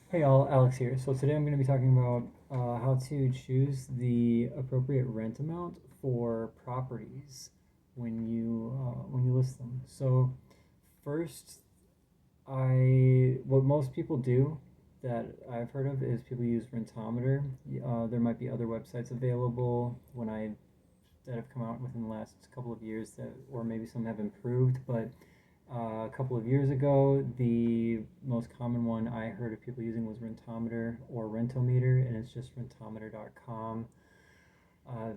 Hey all, Alex here. So today I'm going to be talking about how to choose the appropriate rent amount for properties when you list them. So first, I what most people do that I've heard of is people use Rentometer. There might be other websites available that have come out within the last couple of years that, or maybe some have improved, but a couple of years ago, the most common one I heard of people using was Rentometer or Rentometer, and it's just rentometer.com. Uh,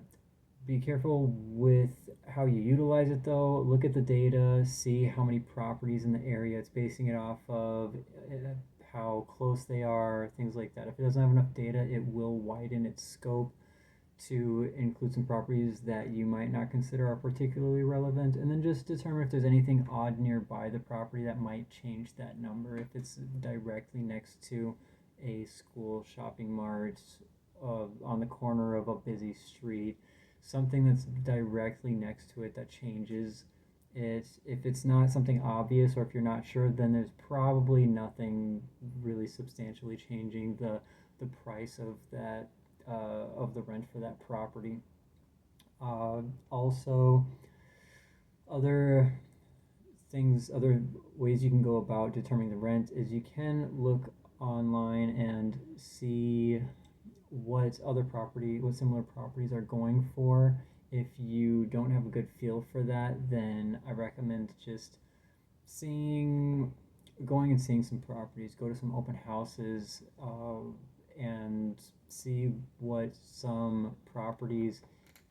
be careful with how you utilize it though. Look at the data, see how many properties in the area it's basing it off of, how close they are, things like that. If it doesn't have enough data, it will widen its scope to include some properties that you might not consider are particularly relevant, and then just determine if there's anything odd nearby the property that might change that number. If it's directly next to a school, shopping mart, on the corner of a busy street, something that's directly next to it that changes it. If it's not something obvious, or if you're not sure, then there's probably nothing really substantially changing the price of the rent for that property. Also, other other ways you can go about determining the rent is you can look online and see what similar properties are going for. If you don't have a good feel for that, then I recommend just seeing, going and seeing some properties. Go to some open houses, and see what some properties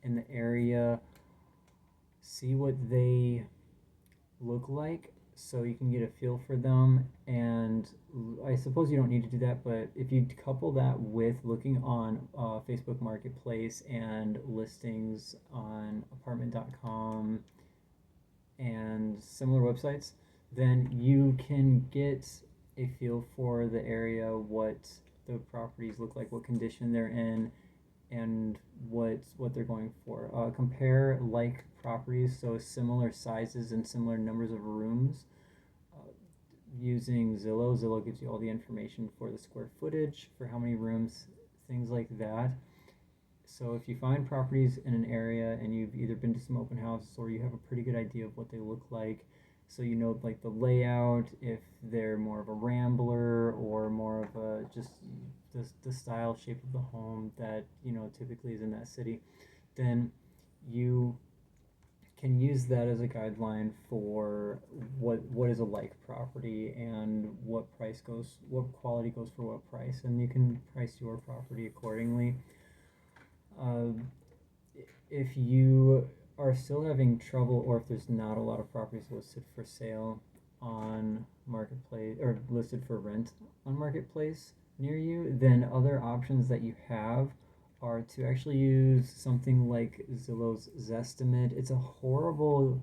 in the area, see what they look like so you can get a feel for them. And I suppose you don't need to do that, but if you couple that with looking on Facebook Marketplace and listings on apartment.com and similar websites, then you can get a feel for the area, what the properties look like, what condition they're in, and what they're going for. Compare like properties, so similar sizes and similar numbers of rooms, uh, using Zillow. Zillow gives you all the information for the square footage, for how many rooms, things like that. So if you find properties in an area and you've either been to some open houses or you have a pretty good idea of what they look like, so you know like the layout, if they're more of a rambler or more of a just the style shape of the home that typically is in that city, then you can use that as a guideline for what is a like property and what quality goes for what price, and you can price your property accordingly. uh, if you are still having trouble, or if there's not a lot of properties listed for sale on Marketplace or listed for rent on Marketplace near you, then other options that you have are to actually use something like Zillow's Zestimate. It's a horrible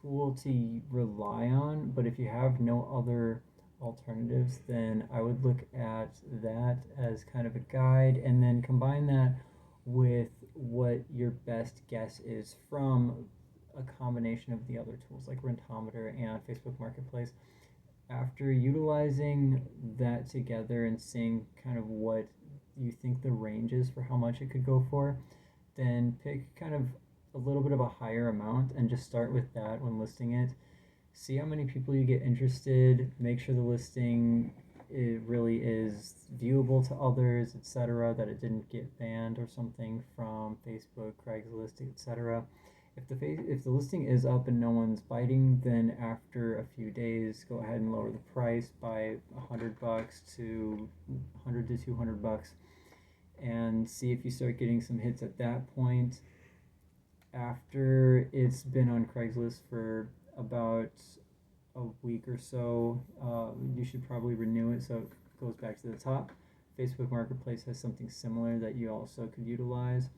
tool to rely on, but if you have no other alternatives, then I would look at that as kind of a guide, and then combine that with what your best guess is from a combination of the other tools like Rentometer and Facebook Marketplace. After utilizing that together and seeing kind of what you think the range is for how much it could go for, then pick kind of a little bit of a higher amount and just start with that when listing it. See how many people you get interested, make sure the listing it really is viewable to others, etc., that it didn't get banned or something from Facebook, Craigslist, etc. If the listing is up and no one's biting, then after a few days, go ahead and lower the price by $100 to $100 to $200, and see if you start getting some hits at that point. After it's been on Craigslist for about a week or so, you should probably renew it so it goes back to the top. Facebook Marketplace has something similar that you also could utilize,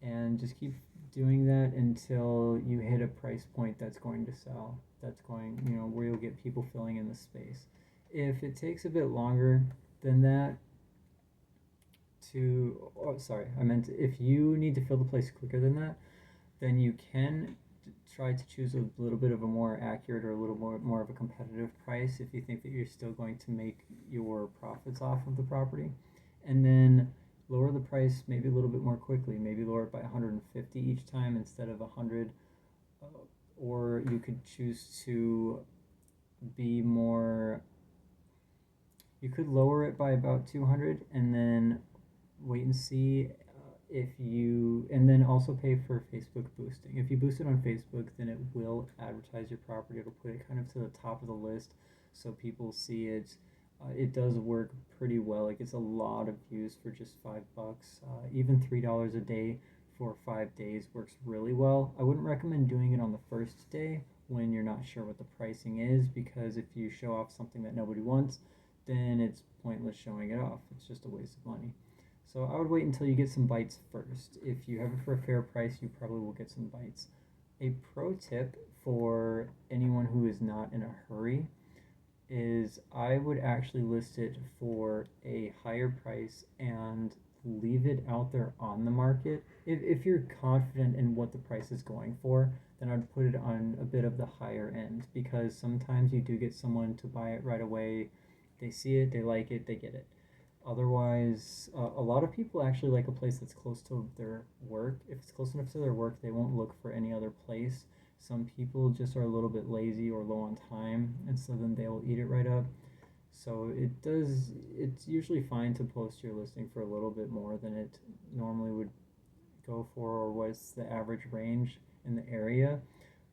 and just keep doing that until you hit a price point that's going to sell. That's going, where you'll get people filling in the space. If it takes a bit longer than that oh, sorry, I meant if you need to fill the place quicker than that, then you can try to choose a little bit of a more accurate or a little more of a competitive price if you think that you're still going to make your profits off of the property. And then lower the price maybe a little bit more quickly, maybe lower it by 150 each time instead of 100. uh, or you could choose to be more, you could lower it by about 200 and then wait and see if you, and then also pay for Facebook boosting. If you boost it on Facebook, then it will advertise your property. It'll put it kind of to the top of the list so people see it. It does work pretty well. It gets a lot of views for just $5. Even $3 a day for 5 days works really well. I wouldn't recommend doing it on the first day when you're not sure what the pricing is, because if you show off something that nobody wants, then it's pointless showing it off. It's just a waste of money. So I would wait until you get some bites first. If you have it for a fair price, you probably will get some bites. A pro tip for anyone who is not in a hurry is I would actually list it for a higher price and leave it out there on the market. If you're confident in what the price is going for, then I'd put it on a bit of the higher end, because sometimes you do get someone to buy it right away. They see it, they like it, they get it. Otherwise, a lot of people actually like a place that's close to their work. If it's close enough to their work, they won't look for any other place. Some people just are a little bit lazy or low on time, and so then they'll eat it right up. So it's usually fine to post your listing for a little bit more than it normally would go for, or what's the average range in the area.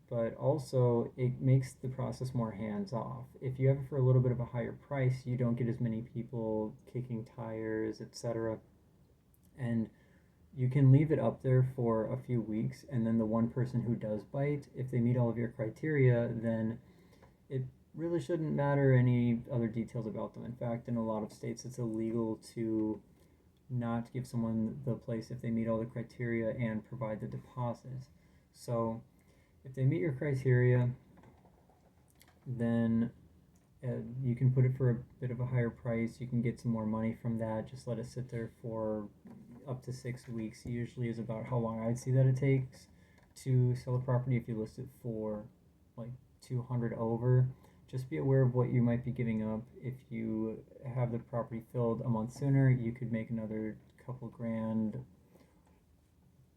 But also, it makes the process more hands off. If you have it for a little bit of a higher price, you don't get as many people kicking tires, etc. And you can leave it up there for a few weeks, and then the one person who does bite, if they meet all of your criteria, then it really shouldn't matter any other details about them. In fact, in a lot of states, it's illegal to not give someone the place if they meet all the criteria and provide the deposit. So if they meet your criteria, then you can put it for a bit of a higher price. You can get some more money from that. Just let it sit there for up to 6 weeks. Usually is about how long I'd see that it takes to sell a property if you list it for like 200 over. Just be aware of what you might be giving up. If you have the property filled a month sooner, you could make another couple grand,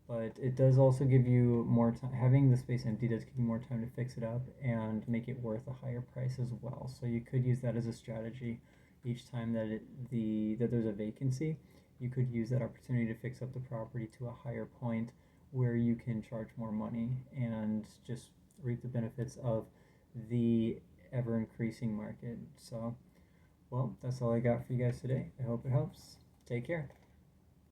but it does also give you more time. Having the space empty does give you more time to fix it up and make it worth a higher price as well. So you could use that as a strategy. Each time that that there's a vacancy, you could use that opportunity to fix up the property to a higher point where you can charge more money and just reap the benefits of the ever increasing market. So, well, that's all I got for you guys today. I hope it helps. Take care.